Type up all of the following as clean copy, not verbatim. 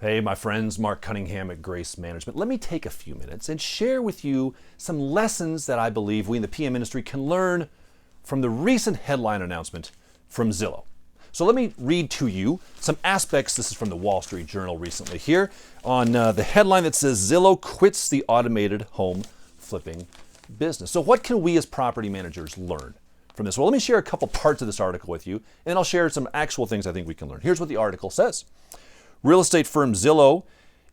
Hey, my friends, Mark Cunningham at Grace Management. Let me take a few minutes and share with you some lessons that I believe we in the PM industry can learn from the recent headline announcement from Zillow. So let me read to you some aspects. This is from the Wall Street Journal recently here on the headline that says Zillow quits the automated home flipping business. So what can we as property managers learn from this? Well, let me share a couple parts of this article with you, and then I'll share some actual things I think we can learn. Here's what the article says. Real estate firm Zillow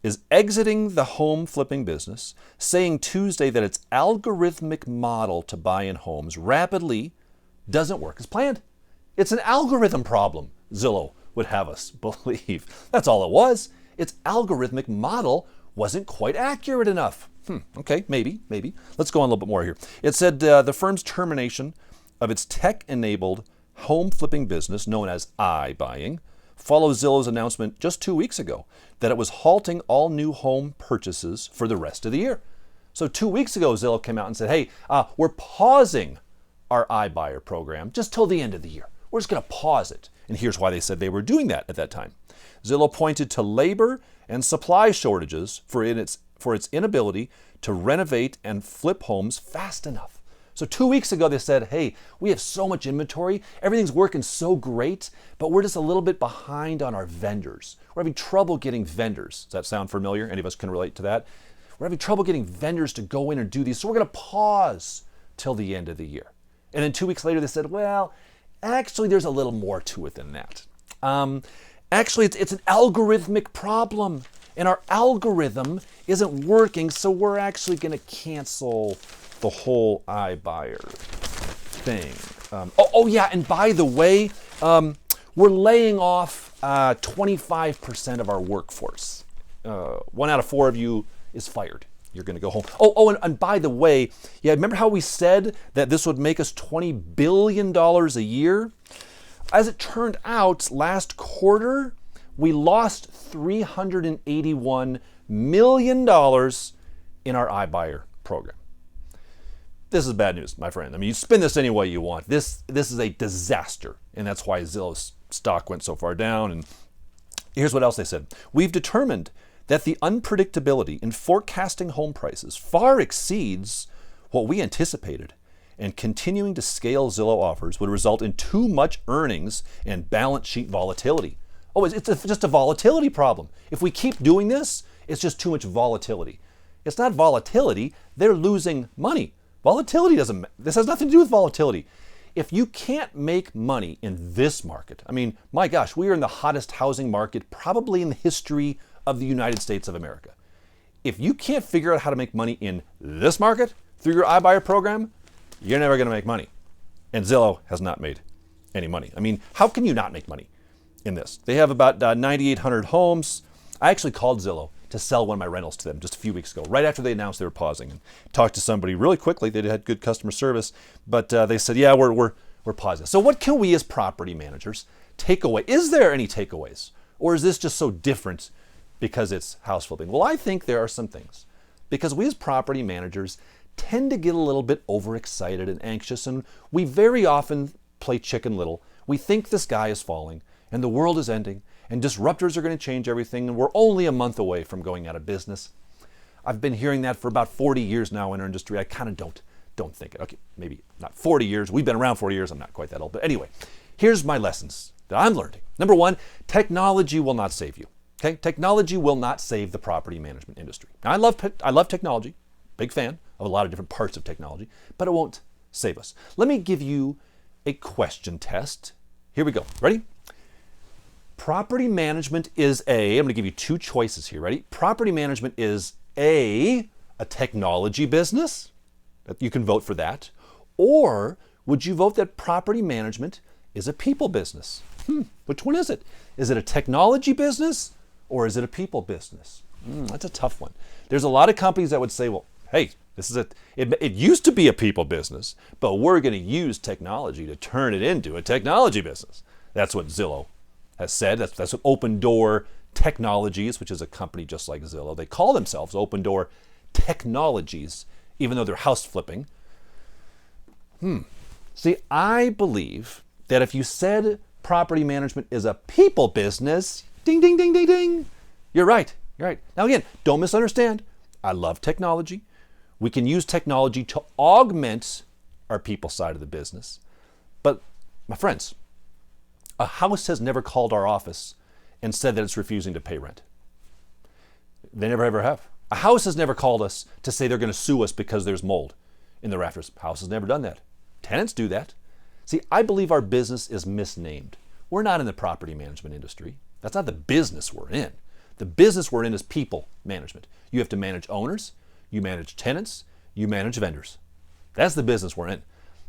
is exiting the home flipping business, saying Tuesday that its algorithmic model to buy in homes rapidly doesn't work as planned. It's an algorithm problem, Zillow would have us believe. That's all it was. Its algorithmic model wasn't quite accurate enough. Okay, maybe. Let's go on a little bit more here. It said the firm's termination of its tech-enabled home flipping business, known as iBuying, follows Zillow's announcement just 2 weeks ago that it was halting all new home purchases for the rest of the year. So 2 weeks ago, Zillow came out and said, hey, we're pausing our iBuyer program just till the end of the year. We're just going to pause it. And here's why they said they were doing that at that time. Zillow pointed to labor and supply shortages for its inability to renovate and flip homes fast enough. So 2 weeks ago, they said, hey, we have so much inventory. Everything's working so great, but we're just a little bit behind on our vendors. We're having trouble getting vendors. Does that sound familiar? Any of us can relate to that? We're having trouble getting vendors to go in and do these. So we're going to pause till the end of the year. And then 2 weeks later, they said, well, actually, there's a little more to it than that. Actually, it's an algorithmic problem. And our algorithm isn't working, so we're actually going to cancel the whole iBuyer thing. Yeah, and by the way, we're laying off 25% of our workforce. 1 out of 4 of you is fired. You're going to go home. And by the way, yeah, remember how we said that this would make us $20 billion a year? As it turned out, last quarter, we lost $381 million in our iBuyer program. This is bad news, my friend. I mean, you spin this any way you want. This is a disaster, and that's why Zillow's stock went so far down. And here's what else they said. We've determined that the unpredictability in forecasting home prices far exceeds what we anticipated, and continuing to scale Zillow offers would result in too much earnings and balance sheet volatility. It's just a volatility problem. If we keep doing this, it's just too much volatility. It's not volatility, they're losing money. This has nothing to do with volatility. If you can't make money in this market, I mean, my gosh, we are in the hottest housing market probably in the history of the United States of America. If you can't figure out how to make money in this market through your iBuyer program, you're never going to make money. And Zillow has not made any money. I mean, how can you not make money in this? They have about 9,800 homes. I actually called Zillow to sell one of my rentals to them just a few weeks ago, right after they announced they were pausing, and talked to somebody really quickly. They had good customer service, but they said, yeah, we're pausing. So what can we as property managers take away? Is there any takeaways? Or is this just so different because it's house flipping? Well, I think there are some things, because we as property managers tend to get a little bit overexcited and anxious, and we very often play Chicken Little. We think the sky is falling and the world is ending and disruptors are going to change everything and we're only a month away from going out of business. I've been hearing that for about 40 years now in our industry. I kind of don't think it. Okay, maybe not 40 years. We've been around 40 years. I'm not quite that old. But anyway, here's my lessons that I'm learning. Number one, technology will not save you. Okay, technology will not save the property management industry. Now, I love technology. Big fan of a lot of different parts of technology, but it won't save us. Let me give you a question test. Here we go. Ready? Property management is I'm going to give you two choices here. Ready? Property management is a technology business. You can vote for that. Or would you vote that property management is a people business? Which one is it? Is it a technology business or is it a people business? That's a tough one. There's a lot of companies that would say, well, hey, it used to be a people business, but we're going to use technology to turn it into a technology business. That's what Zillow has said. That's what Open Door Technologies, which is a company just like Zillow. They call themselves Open Door Technologies, even though they're house flipping. See, I believe that if you said property management is a people business, ding, ding, ding, ding, ding, You're right. You're right. Now again, don't misunderstand. I love technology. We can use technology to augment our people side of the business. But my friends, a house has never called our office and said that it's refusing to pay rent. They never ever have. A house has never called us to say they're going to sue us because there's mold in the rafters. House has never done that. Tenants do that. See, I believe our business is misnamed. We're not in the property management industry. That's not the business we're in. The business we're in is people management. You have to manage owners, you manage tenants, you manage vendors. That's the business we're in.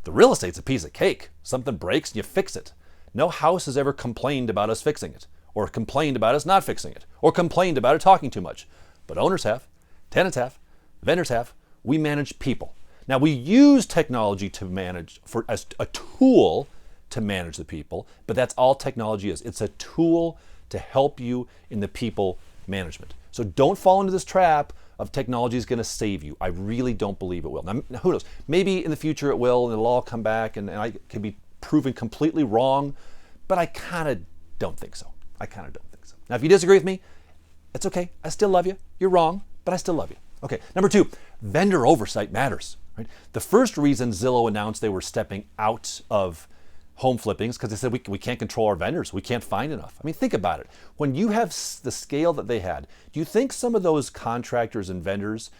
The real estate's a piece of cake. Something breaks and you fix it. No house has ever complained about us fixing it, or complained about us not fixing it, or complained about it talking too much. But owners have, tenants have, vendors have. We manage people. Now we use technology to manage, as a tool to manage the people, but that's all technology is. It's a tool to help you in the people management. So don't fall into this trap of technology is going to save you. I really don't believe it will. Now, who knows? Maybe in the future it will, and it'll all come back, and I can be proven completely wrong, but I kind of don't think so. I kind of don't think so. Now, if you disagree with me, it's okay. I still love you. You're wrong, but I still love you. Okay, number 2, vendor oversight matters. Right? The first reason Zillow announced they were stepping out of home flippings because they said we can't control our vendors. We can't find enough. I mean, think about it. When you have the scale that they had, do you think some of those contractors and vendors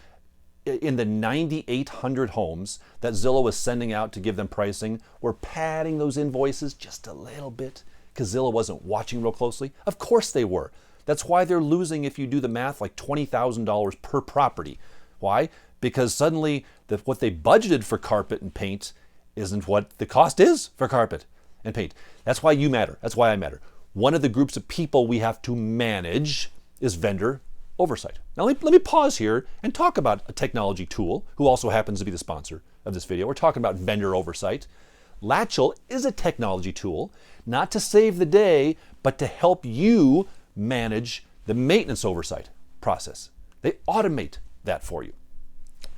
in the 9,800 homes that Zillow was sending out to give them pricing were padding those invoices just a little bit because Zillow wasn't watching real closely? Of course they were. That's why they're losing, if you do the math, like $20,000 per property. Why? Because suddenly what they budgeted for carpet and paint isn't what the cost is for carpet and paint. That's why you matter. That's why I matter. One of the groups of people we have to manage is vendor oversight. Now let me pause here and talk about a technology tool who also happens to be the sponsor of this video. We're talking about vendor oversight. Latchel is a technology tool, not to save the day, but to help you manage the maintenance oversight process. They automate that for you.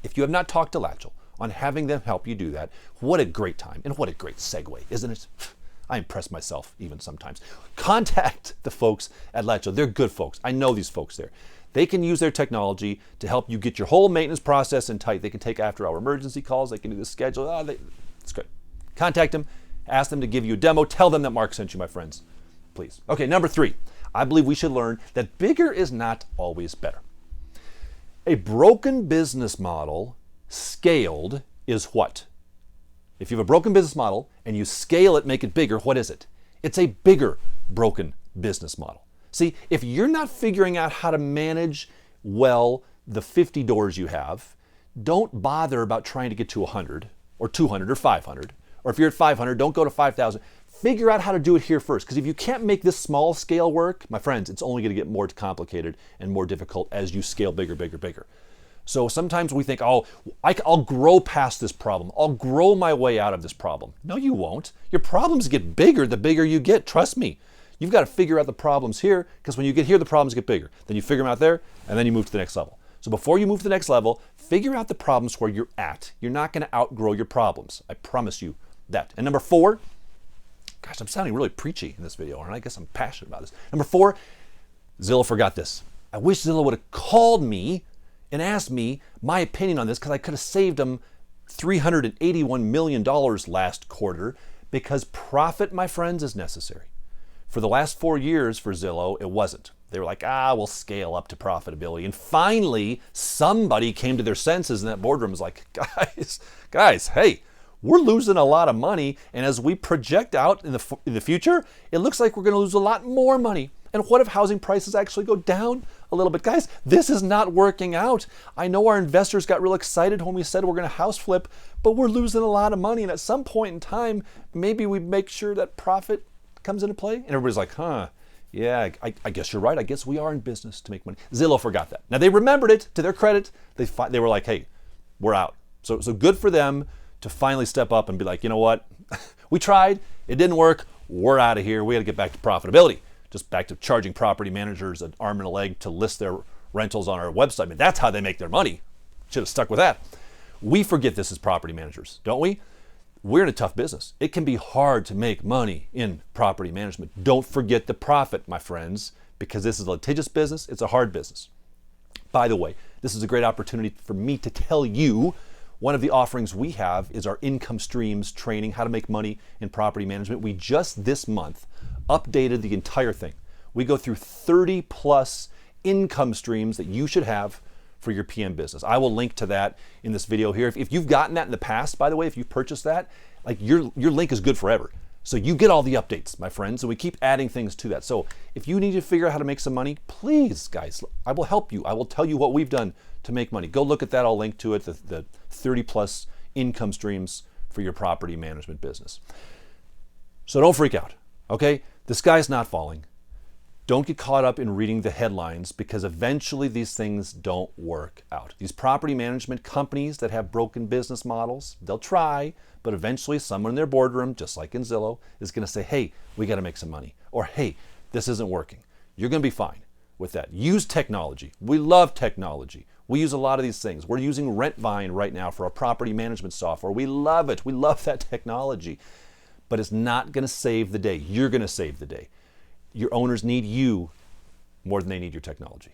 If you have not talked to Latchel on having them help you do that, what a great time and what a great segue, isn't it? I impress myself even sometimes. Contact the folks at Latchel. They're good folks. I know these folks there. They can use their technology to help you get your whole maintenance process in tight. They can take after-hour emergency calls. They can do the schedule. It's good. Contact them. Ask them to give you a demo. Tell them that Mark sent you, my friends. Please. Okay, number 3. I believe we should learn that bigger is not always better. A broken business model scaled is what? If you have a broken business model and you scale it, make it bigger, what is it? It's a bigger broken business model. See, if you're not figuring out how to manage well the 50 doors you have, don't bother about trying to get to 100 or 200 or 500. Or if you're at 500, don't go to 5,000. Figure out how to do it here first, because if you can't make this small scale work, my friends, it's only going to get more complicated and more difficult as you scale bigger, bigger, bigger. So sometimes we think, oh, I'll grow past this problem. I'll grow my way out of this problem. No, you won't. Your problems get bigger the bigger you get. Trust me. You've got to figure out the problems here, because when you get here, the problems get bigger. Then you figure them out there, and then you move to the next level. So before you move to the next level, figure out the problems where you're at. You're not going to outgrow your problems. I promise you that. And number 4, gosh, I'm sounding really preachy in this video, and I guess I'm passionate about this. Number 4, Zillow forgot this. I wish Zillow would have called me and asked me my opinion on this, because I could have saved them $381 million last quarter, because profit, my friends, is necessary. For the last 4 years for Zillow, it wasn't. They were like, we'll scale up to profitability. And finally, somebody came to their senses in that boardroom and was like, guys, hey, we're losing a lot of money. And as we project out in the future, it looks like we're going to lose a lot more money. And what if housing prices actually go down a little bit? Guys, this is not working out. I know our investors got real excited when we said we're going to house flip, but we're losing a lot of money. And at some point in time, maybe we make sure that profit comes into play. And everybody's like, yeah, I guess you're right. I guess we are in business to make money. Zillow forgot that. Now, they remembered it. To their credit, they were like, hey, we're out. So good for them to finally step up and be like, you know what? We tried. It didn't work. We're out of here. We got to get back to profitability. Just back to charging property managers an arm and a leg to list their rentals on our website. I mean, that's how they make their money. Should have stuck with that. We forget this as property managers, don't we? We're in a tough business. It can be hard to make money in property management. Don't forget the profit, my friends, because this is a litigious business, it's a hard business. By the way, this is a great opportunity for me to tell you one of the offerings we have is our income streams training, how to make money in property management. We just this month updated the entire thing. We go through 30 plus income streams that you should have for your PM business. I will link to that in this video here. If you've gotten that in the past, by the way, if you've purchased that, like your link is good forever. So you get all the updates, my friends, and we keep adding things to that. So if you need to figure out how to make some money, please, guys, I will help you. I will tell you what we've done to make money. Go look at that. I'll link to it, the 30 plus income streams for your property management business. So don't freak out, okay? The sky's not falling. Don't get caught up in reading the headlines because eventually these things don't work out. These property management companies that have broken business models, they'll try, but eventually someone in their boardroom, just like in Zillow, is going to say, hey, we got to make some money. Or, hey, this isn't working. You're going to be fine with that. Use technology. We love technology. We use a lot of these things. We're using Rentvine right now for our property management software. We love it. We love that technology. But it's not going to save the day. You're going to save the day. Your owners need you more than they need your technology.